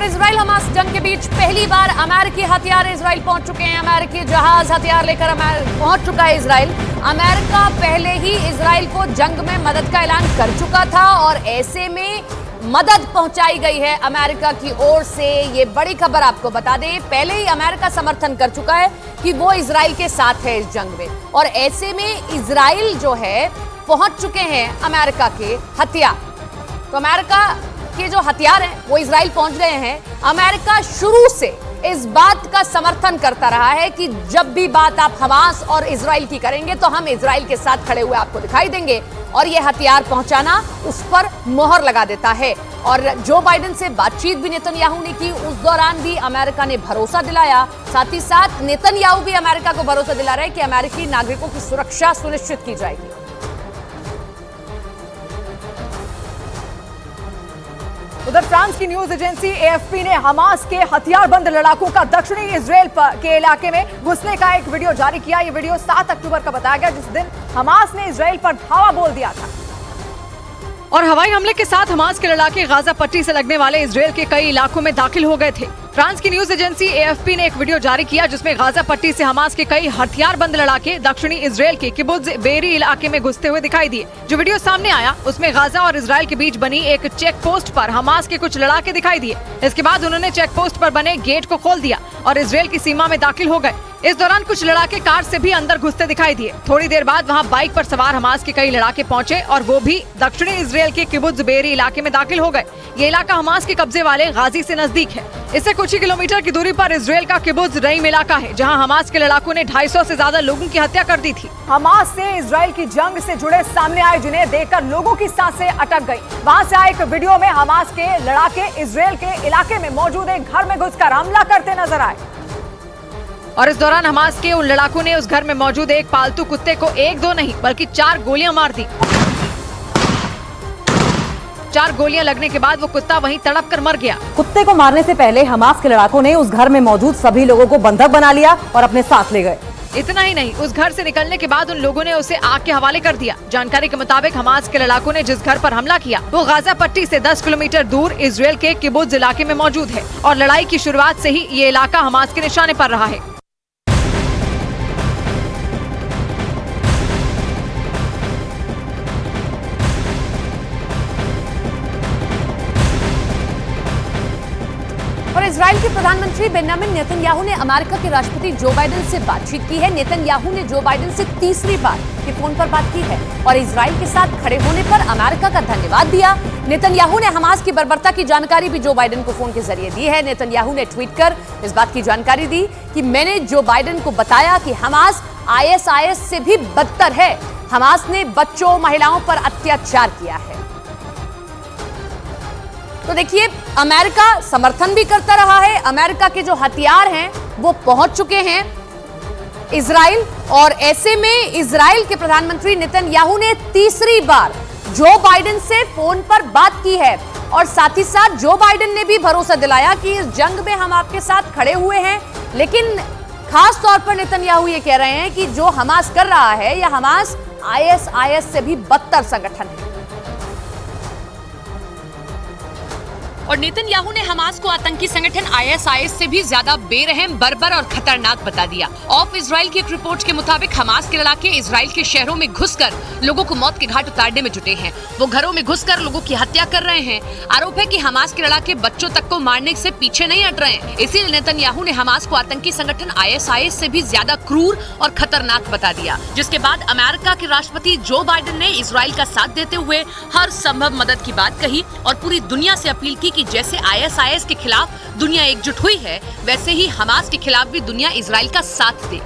Israel Hamas जंग के बीच पहली बार अमेरिकी हथियार इजराइल पहुंच चुके हैं। अमेरिकी जहाज हथियार लेकर पहुंच चुका है इजराइल। अमेरिका पहले ही इजराइल को जंग में मदद का ऐलान कर चुका था और ऐसे में मदद पहुंचाई गई है अमेरिका की ओर से। ये बड़ी खबर आपको बता दें, पहले ही अमेरिका समर्थन कर चुका है कि वो इजराइल के साथ है इस जंग में, और ऐसे में इजराइल जो है पहुंच चुके हैं अमेरिका के हथियार। तो अमेरिका के जो हथियार हैं वो इजराइल पहुंच गए हैं। अमेरिका शुरू से इस बात का समर्थन करता रहा है कि जब भी बात आप हमास और इजराइल की करेंगे तो हम इजराइल के साथ खड़े हुए आपको दिखाई देंगे, और ये हथियार पहुंचाना उस पर मोहर लगा देता है। और जो बाइडेन से बातचीत भी नेतन्याहू ने की, उस दौरान भी अमेरिका ने भरोसा दिलाया। साथ ही साथ नेतन्याहू भी अमेरिका को भरोसा दिला रहे हैं कि अमेरिकी नागरिकों की सुरक्षा सुनिश्चित की जाएगी। उधर फ्रांस की न्यूज एजेंसी एएफपी ने हमास के हथियारबंद लड़ाकों का दक्षिणी इजराइल के इलाके में घुसने का एक वीडियो जारी किया। ये वीडियो 7 अक्टूबर का बताया गया, जिस दिन हमास ने इजराइल पर धावा बोल दिया था। और हवाई हमले के साथ हमास के लड़ाके गाजा पट्टी से लगने वाले इजराइल के कई इलाकों में दाखिल हो गए थे। फ्रांस की न्यूज एजेंसी एएफपी ने एक वीडियो जारी किया जिसमें गाजा पट्टी से हमास के कई हथियारबंद लड़ाके दक्षिणी इजराइल के किबुत्ज बेरी इलाके में घुसते हुए दिखाई दिए। जो वीडियो सामने आया उसमें गाजा और इजराइल के बीच बनी एक चेक पोस्ट पर हमास के कुछ लड़ाके दिखाई दिए। इसके बाद उन्होंने चेक पोस्ट पर बने गेट को खोल दिया और इजराइल की सीमा में दाखिल हो गए। इस दौरान कुछ लड़ाके कार से भी अंदर घुसते दिखाई दिए। थोड़ी देर बाद वहां बाइक पर सवार हमास के कई लड़ाके पहुंचे और वो भी दक्षिणी इजराइल के किबुत्ज बेरी इलाके में दाखिल हो गए। ये इलाका हमास के कब्जे वाले गाजी से नजदीक है। इससे कुछ ही किलोमीटर की दूरी पर इजराइल का किबुत्ज रईम इलाका है, जहां हमास के लड़ाकों ने 250 से ज्यादा लोगों की हत्या कर दी थी। हमास से इजराइल की जंग से जुड़े सामने आए जिन्हें देखकर लोगों की सांसें अटक गई। वहां से आए एक वीडियो में हमास के लड़ाके इजराइल के इलाके में मौजूद एक घर में घुसकर हमला करते नजर आए, और इस दौरान हमास के उन लड़ाकों ने उस घर में मौजूद एक पालतू कुत्ते को 1-2 नहीं बल्कि 4 गोलियां मार दी। 4 गोलियां लगने के बाद वो कुत्ता वहीं तड़प कर मर गया। कुत्ते को मारने से पहले हमास के लड़ाकों ने उस घर में मौजूद सभी लोगों को बंधक बना लिया और अपने साथ ले गए। इतना ही नहीं, उस घर से निकलने के बाद उन लोगों ने उसे आग के हवाले कर दिया। जानकारी के मुताबिक हमास के लड़ाकों ने जिस घर पर हमला किया वो गाजा पट्टी से 10 किलोमीटर दूर इजराइल के किबुत्ज इलाके में मौजूद है, और लड़ाई की शुरुआत से ही ये इलाका हमास के निशाने पर रहा है। और इजराइल के प्रधानमंत्री बेंजामिन नेतन्याहू ने अमेरिका के राष्ट्रपति जो बाइडेन से बातचीत की है। नेतन्याहू ने जो बाइडेन से तीसरी बार फोन पर बात की है और इजराइल के साथ खड़े होने पर अमेरिका का धन्यवाद दिया। नेतन्याहू ने हमास की बर्बरता की जानकारी भी जो बाइडेन को फोन के जरिए दी है। नेतन्याहू ने ट्वीट कर इस बात की जानकारी दी कि मैंने जो बाइडेन को बताया कि हमास आईएसआईएस से भी बदतर है। हमास ने बच्चों महिलाओं पर अत्याचार किया है। तो देखिए, अमेरिका समर्थन भी करता रहा है। अमेरिका के जो हथियार हैं वो पहुंच चुके हैं इजराइल, और ऐसे में इजराइल के प्रधानमंत्री नेतन्याहू ने तीसरी बार जो बाइडेन से फोन पर बात की है, और साथ ही साथ जो बाइडेन ने भी भरोसा दिलाया कि इस जंग में हम आपके साथ खड़े हुए हैं। लेकिन खास तौर पर नेतन्याहू ये कह रहे हैं कि जो हमास कर रहा है या हमास आईएसआईएस से भी बदतर संगठन है। और नेतन्याहू ने हमास को आतंकी संगठन आईएसआईएस से भी ज्यादा बेरहम, बर्बर और खतरनाक बता दिया। ऑफ इजराइल की एक रिपोर्ट के मुताबिक हमास के लड़ाके इजराइल के शहरों में घुसकर लोगों को मौत के घाट उतारने में जुटे हैं। वो घरों में घुसकर लोगों की हत्या कर रहे हैं। आरोप है कि हमास के लड़ाके बच्चों तक को मारने से पीछे नहीं हट रहे हैं। इसीलिए नेतन्याहू ने हमास को आतंकी संगठन आईएसआईएस से भी ज्यादा क्रूर और खतरनाक बता दिया, जिसके बाद अमेरिका के राष्ट्रपति जो बाइडेन ने इजराइल का साथ देते हुए हर संभव मदद की बात कही और पूरी दुनिया से अपील की कि जैसे आईएसआईएस के खिलाफ दुनिया एकजुट हुई है, वैसे ही हमास के खिलाफ भी दुनिया इजराइल का साथ दे।